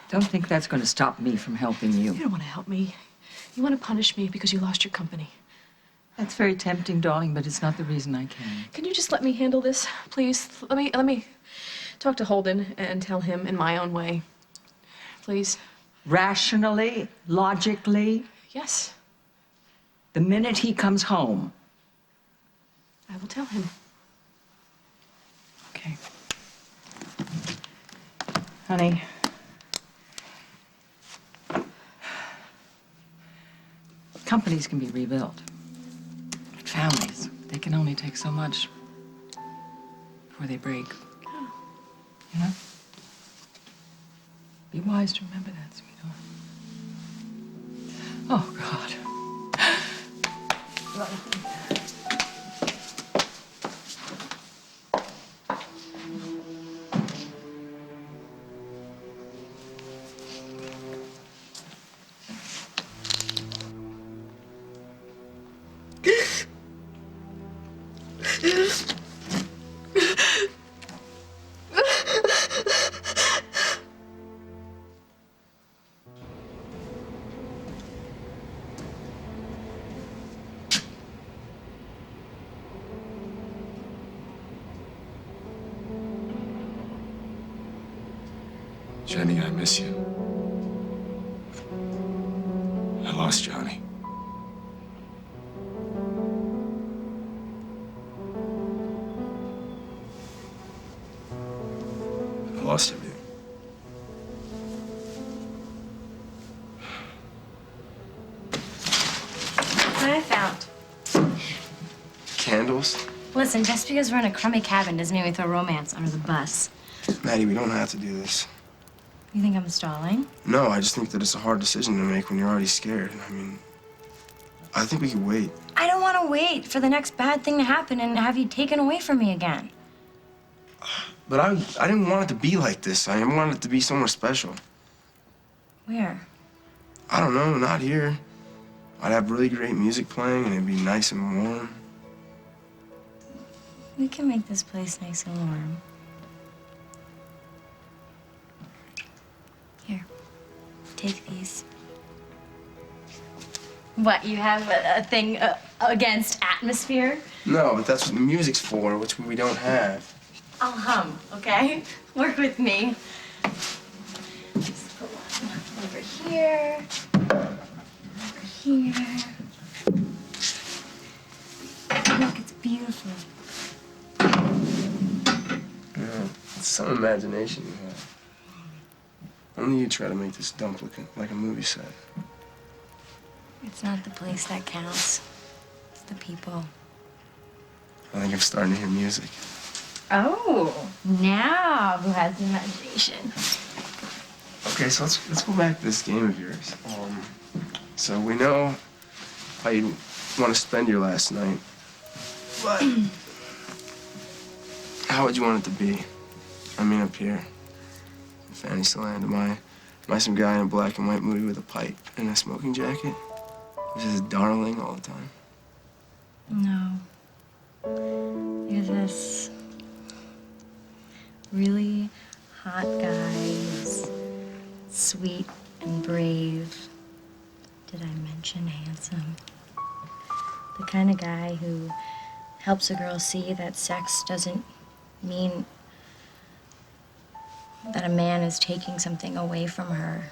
Don't think that's going to stop me from helping you. You don't want to help me. You want to punish me because you lost your company. That's very tempting, darling, but it's not the reason I can. Can you just let me handle this, please? Let me talk to Holden and tell him in my own way. Please. Rationally, logically. Yes. The minute he comes home. I will tell him. Okay. Honey. Companies can be rebuilt. But families, they can only take so much before they break. You know? Be wise to remember that, sweetheart. Oh, God. Jenny, I miss you. I lost Johnny. I lost everything. What I found. Candles? Listen, just because we're in a crummy cabin doesn't mean we throw romance under the bus. Maddie, we don't have to do this. You think I'm stalling? No, I just think that it's a hard decision to make when you're already scared. I mean, I think we could wait. I don't want to wait for the next bad thing to happen and have you taken away from me again. But I didn't want it to be like this. I wanted it to be somewhere special. Where? I don't know, not here. I'd have really great music playing and it'd be nice and warm. We can make this place nice and warm. Here, take these. What, you have a thing against atmosphere? No, but that's what music's for, which we don't have. I'll hum, okay? Work with me. Just put one over here. Over here. Look, it's beautiful. Yeah, it's some imagination you have. Only you try to make this dump look like a movie set. It's not the place that counts. It's the people. I think I'm starting to hear music. Oh, now who has the imagination? Okay, so let's go back to this game of yours. So we know how you want to spend your last night, but how would you want it to be? I mean, up here, in Fantasyland, am I some guy in a black and white movie with a pipe and a smoking jacket? Is this darling all the time? No. You're this really hot guy who's sweet and brave. Did I mention handsome? The kind of guy who helps a girl see that sex doesn't mean that a man is taking something away from her.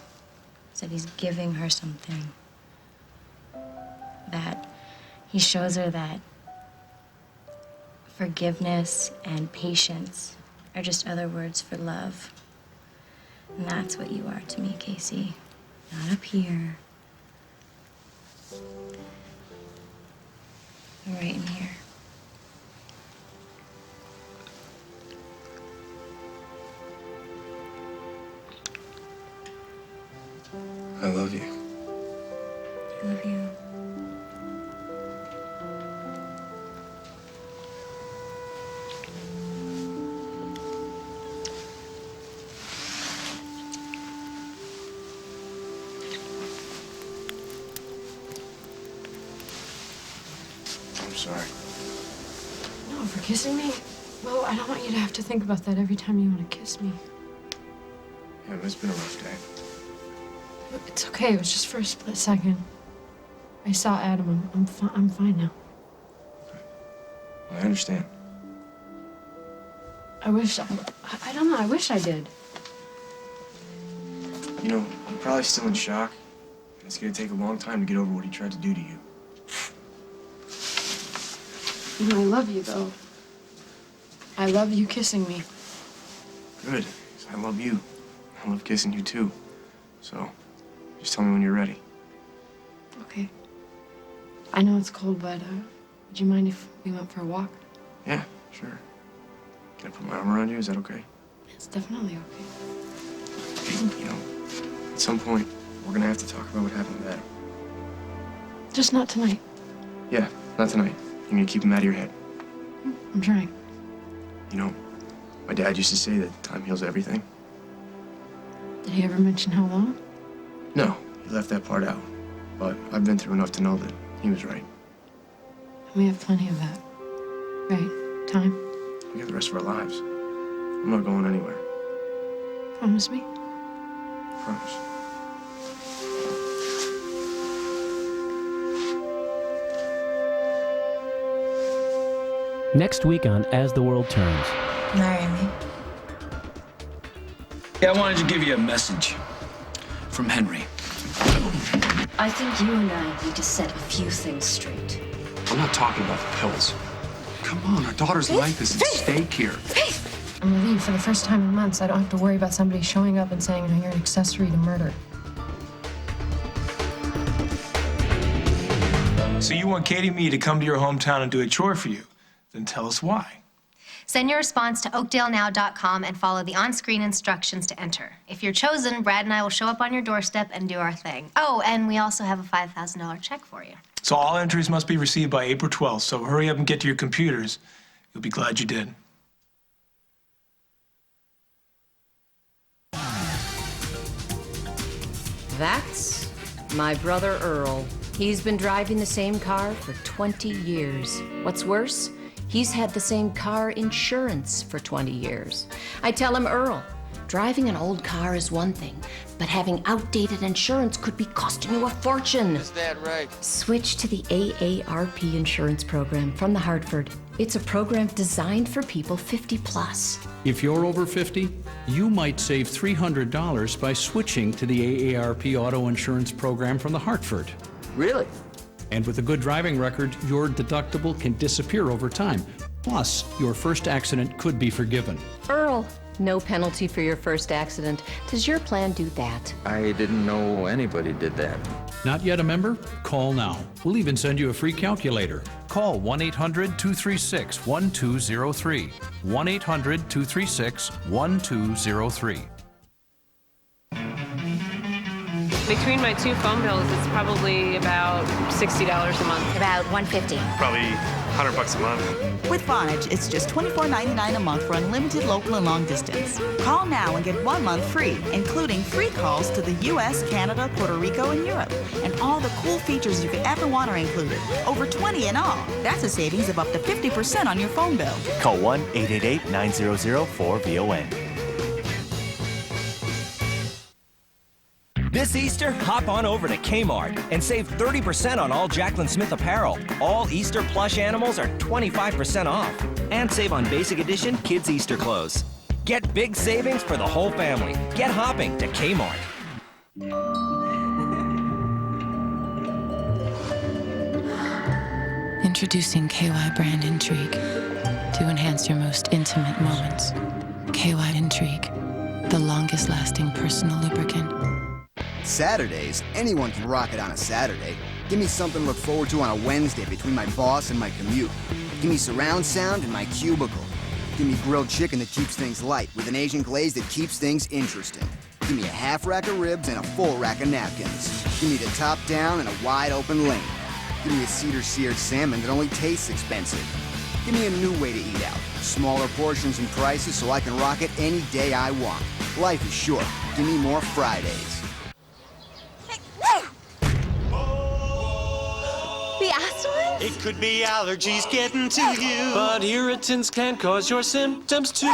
It's that he's giving her something. That he shows her that forgiveness and patience are just other words for love. And that's what you are to me, Casey. Not up here. You're right in here. I love you. I love you. I'm sorry. No, for kissing me? Well, I don't want you to have to think about that every time you want to kiss me. Yeah, but it's been a rough day. Look, it's okay. It was just for a split second. I saw Adam. I'm fine now. I understand. I wish I don't know. I wish I did. You know, I'm probably still in shock. And it's gonna take a long time to get over what he tried to do to you. You know, I love you, though. I love you kissing me. Good. 'Cause I love you. I love kissing you, too. So, just tell me when you're ready. Okay. I know it's cold, but would you mind if we went for a walk? Yeah, sure. Can I put my arm around you? Is that okay? It's definitely okay. Hey, you know, at some point, we're gonna have to talk about what happened with Adam. Just not tonight. Yeah, not tonight. You're gonna keep him out of your head. I'm trying. You know, my dad used to say that time heals everything. Did he ever mention how long? No, he left that part out. But I've been through enough to know that he was right. We have plenty of that. Right? Time? We got the rest of our lives. I'm not going anywhere. Promise me? Promise. Next week on As the World Turns. Marry me. Yeah, I wanted to give you a message from Henry. I think you and I need to set a few things straight. I'm not talking about the pills. Come on, our daughter's life is at stake here. I'm relieved for the first time in months. I don't have to worry about somebody showing up and saying, you're an accessory to murder. So you want Katie and me to come to your hometown and do a chore for you? Then tell us why. Send your response to oakdalenow.com and follow the on-screen instructions to enter. If you're chosen, Brad and I will show up on your doorstep and do our thing. Oh, and we also have a $5,000 check for you. So all entries must be received by April 12th, so hurry up and get to your computers. You'll be glad you did. That's my brother Earl. He's been driving the same car for 20 years. What's worse, he's had the same car insurance for 20 years. I tell him, Earl, driving an old car is one thing, but having outdated insurance could be costing you a fortune. Is that right? Switch to the AARP insurance program from the Hartford. It's a program designed for people 50 plus. If you're over 50, you might save $300 by switching to the AARP auto insurance program from the Hartford. Really? And with a good driving record, your deductible can disappear over time. Plus, your first accident could be forgiven. Earl, no penalty for your first accident. Does your plan do that? I didn't know anybody did that. Not yet a member? Call now. We'll even send you a free calculator. Call 1-800-236-1203. 1-800-236-1203. Between my two phone bills, it's probably about $60 a month. About $150. Probably $100 a month. With Vonage, it's just $24.99 a month for unlimited local and long distance. Call now and get 1 month free, including free calls to the U.S., Canada, Puerto Rico, and Europe. And all the cool features you could ever want are included. Over 20 in all. That's a savings of up to 50% on your phone bill. Call 1-888-900-4VON. This Easter, hop on over to Kmart and save 30% on all Jaclyn Smith apparel. All Easter plush animals are 25% off. And save on basic edition kids' Easter clothes. Get big savings for the whole family. Get hopping to Kmart. Introducing KY brand Intrigue to enhance your most intimate moments. KY Intrigue, the longest lasting personal lubricant. Saturdays, anyone can rock it on a Saturday. Give me something to look forward to on a Wednesday between my boss and my commute. Give me surround sound in my cubicle. Give me grilled chicken that keeps things light with an Asian glaze that keeps things interesting. Give me a half rack of ribs and a full rack of napkins. Give me the top down and a wide open lane. Give me a cedar seared salmon that only tastes expensive. Give me a new way to eat out. Smaller portions and prices so I can rock it any day I want. Life is short. Give me more Fridays. The Aswad? It could be allergies getting to you, but irritants can cause your symptoms too.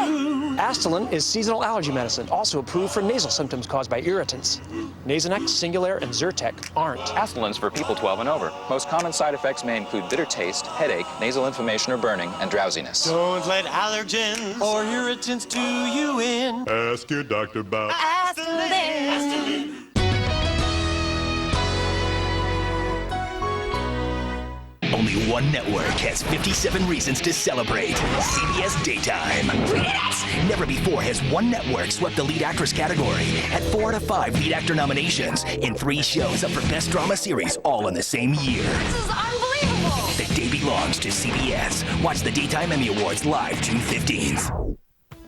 Astelin is seasonal allergy medicine, also approved for nasal symptoms caused by irritants. Nasonex, Singulair, and Zyrtec aren't. Astelin's for people 12 and over. Most common side effects may include bitter taste, headache, nasal inflammation or burning, and drowsiness. Don't let allergens or irritants do you in. Ask your doctor about Astelin. Only one network has 57 reasons to celebrate. CBS Daytime. Never before has one network swept the lead actress category, had 4 out of 5 lead actor nominations, and 3 shows up for Best Drama Series all in the same year. This is unbelievable! The day belongs to CBS. Watch the Daytime Emmy Awards live June 15th.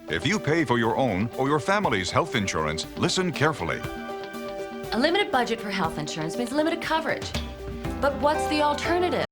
If you pay for your own or your family's health insurance, listen carefully. A limited budget for health insurance means limited coverage. But what's the alternative?